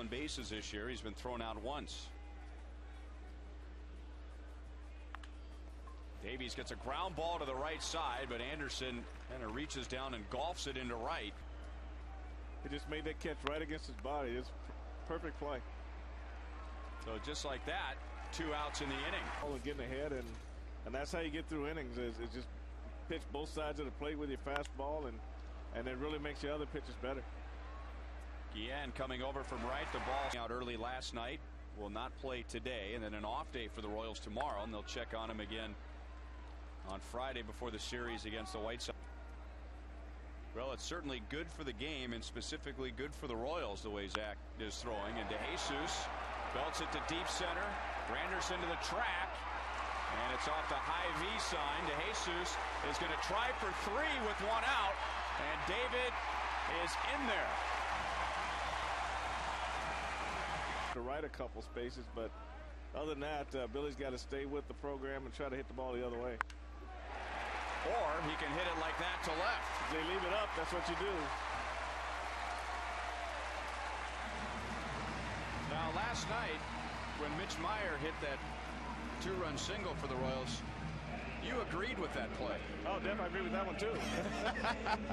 bases this year. He's been thrown out once. Davies gets a ground ball to the right side, but Anderson kind of reaches down and golfs it into right. He just made that catch right against his body. It's perfect play. So just like that, 2 outs in the inning. Getting ahead, and that's how you get through innings, is just pitch both sides of the plate with your fastball, and it really makes your other pitches better. Guillen coming over from right. The ball out early last night. Will not play today, and then an off day for the Royals tomorrow, and they'll check on him again on Friday before the series against the White Sox. Well, it's certainly good for the game, and specifically good for the Royals the way Zach is throwing. And DeJesus belts it to deep center. Granderson to the track, and it's off the high V sign. DeJesus is going to try for 3 with 1 out, and David is in there. To right a couple spaces, but other than that, Billy's got to stay with the program and try to hit the ball the other way. Or he can hit it like that to left. If they leave it up, that's what you do. Now, last night, when Mitch Meyer hit that 2-run single for the Royals, you agreed with that play. Oh, definitely, I agree with that one too.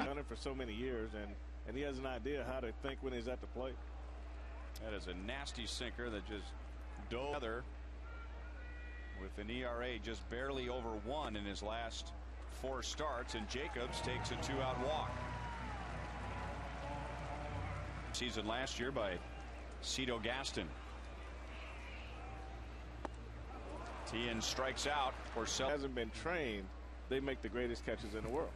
Done it for so many years, and he has an idea how to think when he's at the plate. That is a nasty sinker that just dove together with an ERA just barely over 1 in his last 4 starts, and Jacobs takes a 2-out walk. Season last year by Cito Gaston. Tien strikes out for hasn't been trained. They make the greatest catches in the world.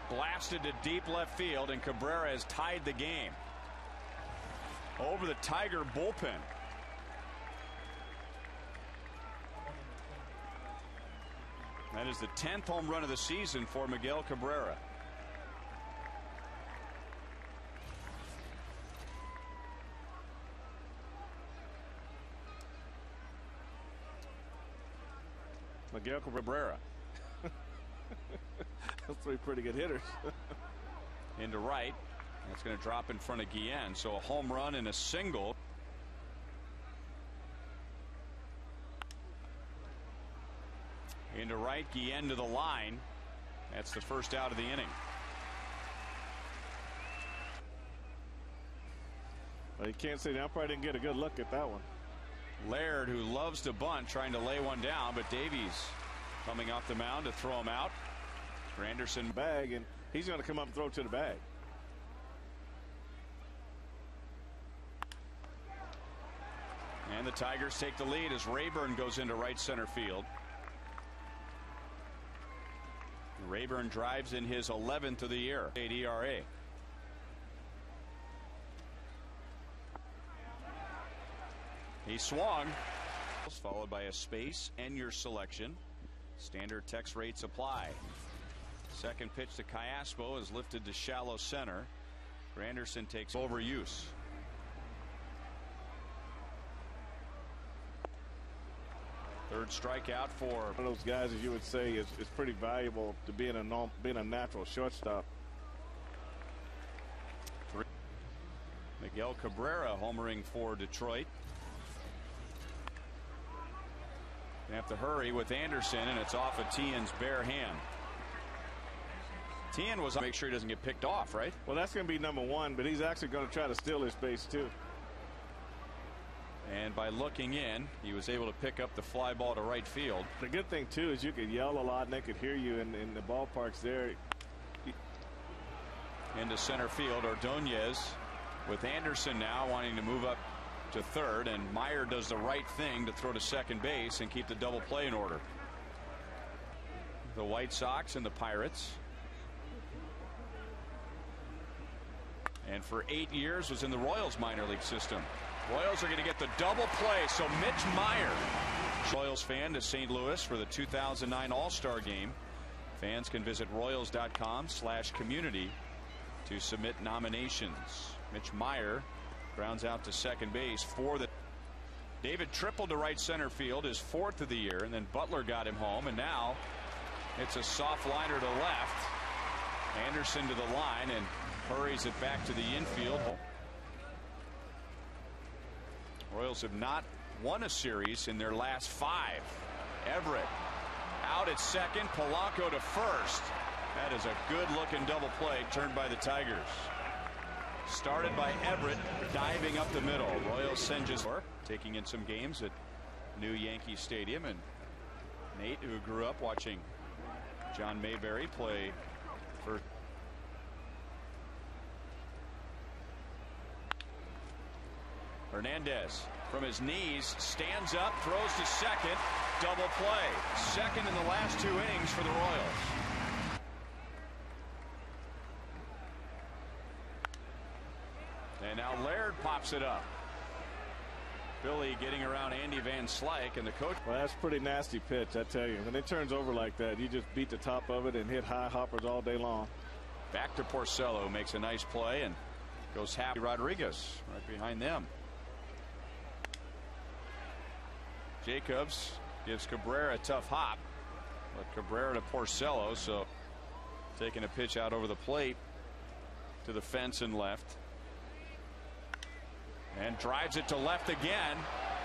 Blasted to deep left field, and Cabrera has tied the game over the Tiger bullpen. That is the 10th home run of the season for Miguel Cabrera. Miguel Cabrera. Those 3 pretty good hitters. Into right. That's going to drop in front of Guillen. So a home run and a single. Into right, Guillen to the line. That's the first out of the inning. Well, you can't say the umpire didn't get a good look at that one. Laird, who loves to bunt, trying to lay one down, but Davies coming off the mound to throw him out. Granderson bag, and he's going to come up and throw to the bag. And the Tigers take the lead as Rayburn goes into right center field. Rayburn drives in his 11th of the year. 8 ERA. He swung. Followed by a space and your selection. Standard text rates apply. Second pitch to Callaspo is lifted to shallow center. Granderson takes overuse. Third strikeout for one of those guys, as you would say, is pretty valuable to being a natural shortstop. Miguel Cabrera homering for Detroit. Gonna have to hurry with Anderson, and it's off of Tien's bare hand. Tien was make sure he doesn't get picked off, right? Well, that's going to be number 1, but he's actually going to try to steal his base too. And by looking in, he was able to pick up the fly ball to right field. The good thing too is you could yell a lot and they could hear you in the ballparks there. Into center field, Ordonez with Anderson now wanting to move up to third, and Meyer does the right thing to throw to second base and keep the double play in order. The White Sox and the Pirates, and for 8 years was in the Royals minor league system. Royals are going to get the double play, so Mitch Meyer. Royals fan to St. Louis for the 2009 All-Star Game. Fans can visit Royals.com/community to submit nominations. Mitch Meyer grounds out to second base for the. David tripled to right center field, his 4th of the year, and then Butler got him home, and now it's a soft liner to left. Anderson to the line, and hurries it back to the infield. Royals have not won a series in their last 5. Everett out at second. Polanco to first. That is a good looking double play turned by the Tigers. Started by Everett diving up the middle. Royals send just taking in some games at new Yankee Stadium, and Nate, who grew up watching John Mayberry play for Hernandez from his knees stands up, throws to second, double play. Second in the last 2 innings for the Royals. And now Laird pops it up. Billy getting around Andy Van Slyke, and the coach. Well, that's a pretty nasty pitch, I tell you. When it turns over like that, you just beat the top of it and hit high hoppers all day long. Back to Porcello, makes a nice play and goes happy. Rodriguez right behind them. Jacobs gives Cabrera a tough hop, but Cabrera to Porcello, so taking a pitch out over the plate to the fence and left. And drives it to left again.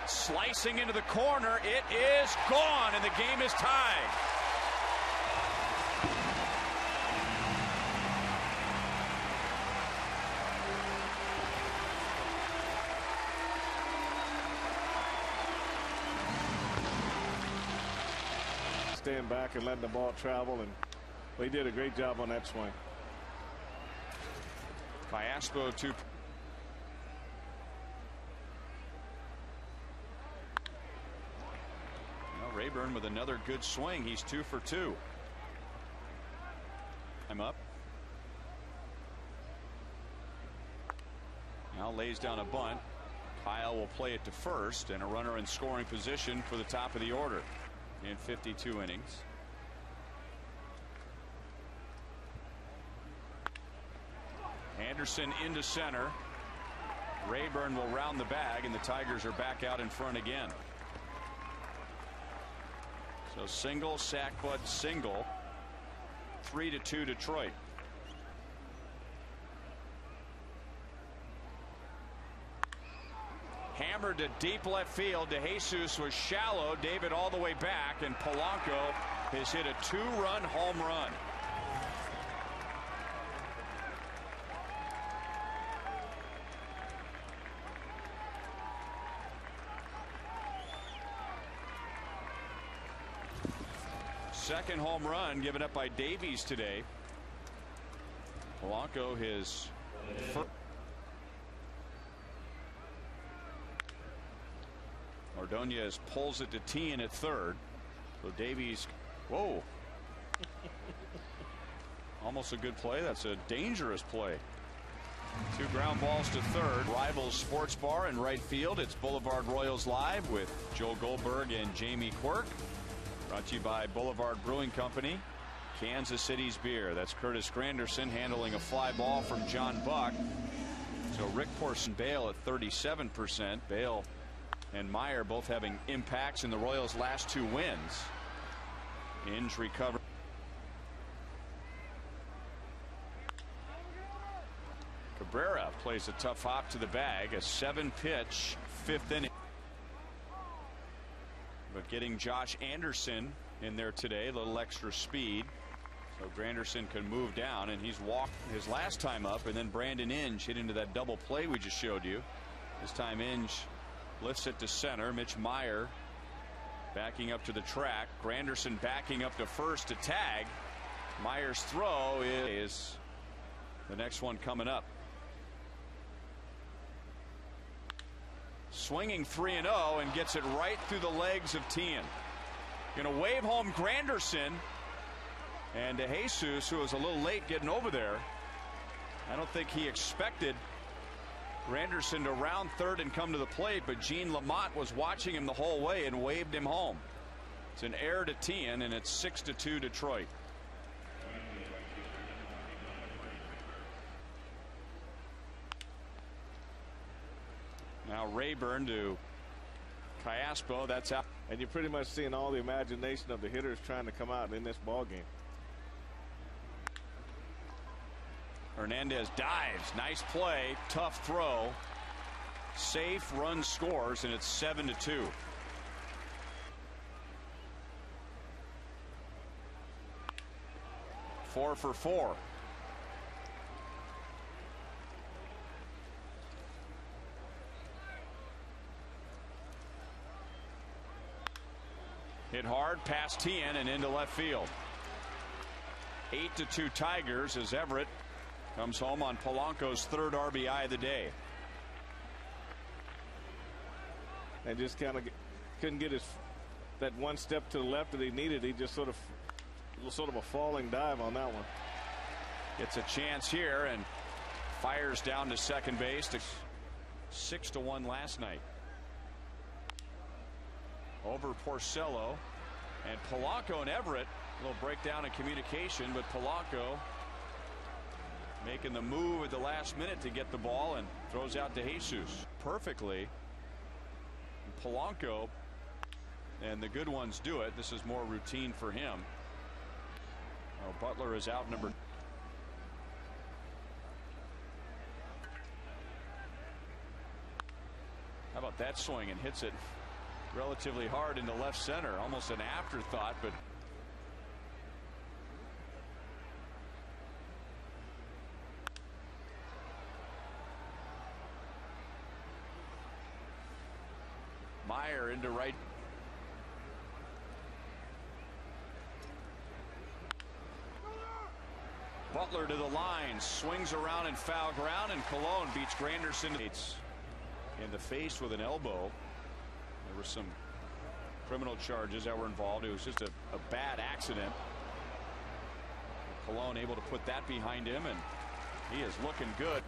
Slicing into the corner. It is gone, and the game is tied. Staying back and letting the ball travel, and well, he did a great job on that swing. Fiasco to Rayburn with another good swing. He's 2 for 2. I'm up. Now lays down a bunt. Kyle will play it to first, and a runner in scoring position for the top of the order in 52 innings. Anderson into center. Rayburn will round the bag, and the Tigers are back out in front again. So single, sack butt, single. 3-2 Detroit. Hammered to deep left field. DeJesus was shallow. David all the way back, and Polanco has hit a 2-run home run. Second home run given up by Davies today. Polanco his first. Ordonez pulls it to Tien at third. So Davies, whoa. Almost a good play. That's a dangerous play. 2 ground balls to third. Rivals Sports Bar in right field. It's Boulevard Royals Live with Joel Goldberg and Jamie Quirk. Brought to you by Boulevard Brewing Company, Kansas City's beer. That's Curtis Granderson handling a fly ball from John Buck. So Rick Porson Bale at 37%. Bale and Meyer both having impacts in the Royals' last 2 wins. Inge recovered. Cabrera plays a tough hop to the bag. A 7-pitch 5th inning. But getting Josh Anderson in there today, a little extra speed. So Granderson can move down, and he's walked his last time up, and then Brandon Inge hit into that double play we just showed you. This time Inge lifts it to center. Mitch Meyer backing up to the track. Granderson backing up to first to tag. Meyer's throw is the next one coming up. Swinging 3-0 and gets it right through the legs of Tien. Going to wave home Granderson, and DeJesus, who was a little late getting over there. I don't think he expected Granderson to round third and come to the plate, but Gene Lamont was watching him the whole way and waved him home. It's an error to Tien, and it's 6-2 Detroit. Now Rayburn to Callaspo. That's out. And you're pretty much seeing all the imagination of the hitters trying to come out in this ball game. Hernandez dives. Nice play. Tough throw. Safe. Run scores, and it's 7-2. Four for four. Hit hard past Tien and into left field. 8-2 Tigers as Everett comes home on Polanco's third RBI of the day. And just kind of couldn't get that one step to the left that he needed. He just sort of a falling dive on that one. Gets a chance here and fires down to second base. 6-1 last night. Over Porcello and Polanco and Everett. A little breakdown in communication, but Polanco making the move at the last minute to get the ball and throws out to Jesus perfectly. Polanco and the good ones do it. This is more routine for him. Oh, Butler is out number. How about that swing, and hits it relatively hard into left center. Almost an afterthought, but Meyer into right. Butler to the line, swings around in foul ground, and Colon beats Granderson in the face with an elbow. There were some criminal charges that were involved. It was just a bad accident. Colon able to put that behind him, and he is looking good.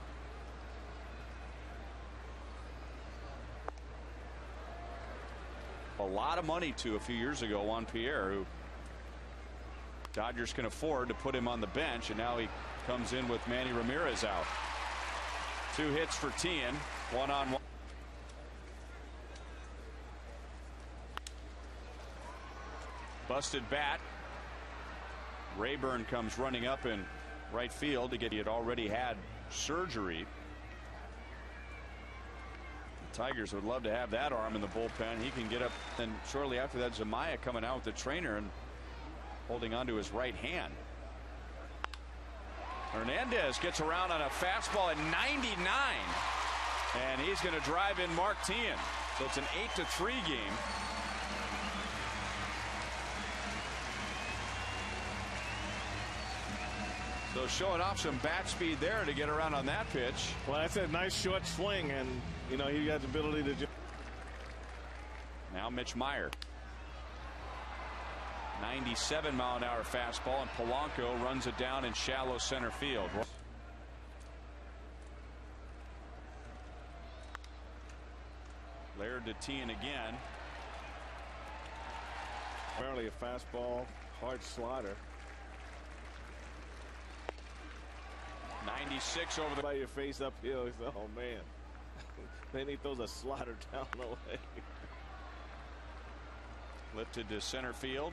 A lot of money to a few years ago Juan Pierre, who Dodgers can afford to put him on the bench, and now he comes in with Manny Ramirez out. 2 hits for Tien, 1-on-1. Busted bat. Rayburn comes running up in right field to get. He had already had surgery. The Tigers would love to have that arm in the bullpen. He can get up, and shortly after that, Zamaya coming out with the trainer and holding onto his right hand. Hernandez gets around on a fastball at 99, and he's going to drive in Mark Tien. So it's an 8-3 game. So showing off some bat speed there to get around on that pitch. Well, that's a nice short swing, and you know he got the ability to. Now Mitch Meyer. 97-mile-an-hour fastball, and Polanco runs it down in shallow center field. Laird to Tien again. Apparently a fastball, hard slider. 96 over the. By your face uphill. He said, oh man. Then he throws a slider down the way. Lifted to center field.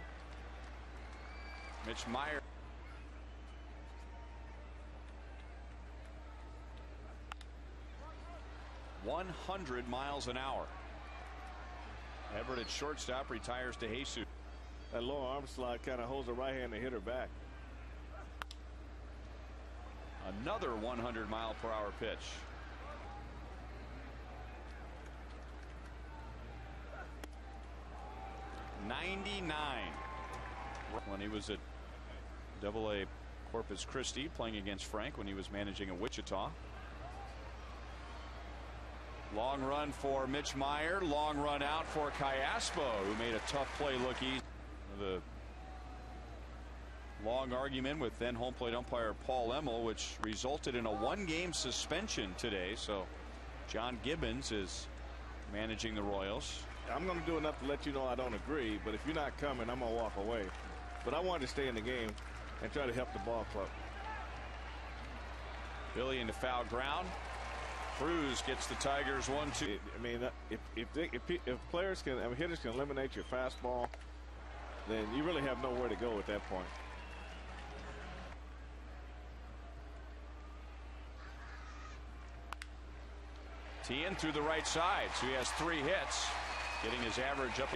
Mitch Meyer. .100 miles an hour. Everett at shortstop, retires to Jesus. That low arm slide kind of holds the right-handed hitter back. Another 100-mile-per-hour pitch. .99 when he was at AA Corpus Christi playing against Frank when he was managing at Wichita. Long run for Mitch Meyer. Long run out for Callaspo, who made a tough play look easy. The long argument with then home plate umpire Paul Emmel, which resulted in a 1-game suspension today. So John Gibbons is managing the Royals. I'm going to do enough to let you know I don't agree, but if you're not coming, I'm going to walk away. But I wanted to stay in the game and try to help the ball club. Billy into foul ground. Cruz gets the Tigers 1-2. I mean, if players can, hitters can eliminate your fastball, then you really have nowhere to go at that point. Tee in through the right side, so he has 3 hits, getting his average up.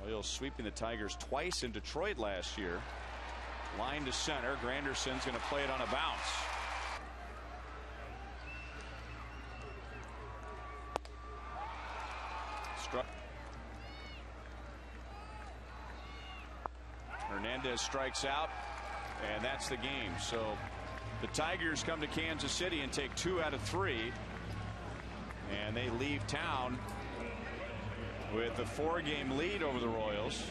Royals sweeping the Tigers twice in Detroit last year. Line to center. Granderson's going to play it on a bounce. Hernandez strikes out, and that's the game. So the Tigers come to Kansas City and take 2 out of 3, and they leave town with a 4-game lead over the Royals.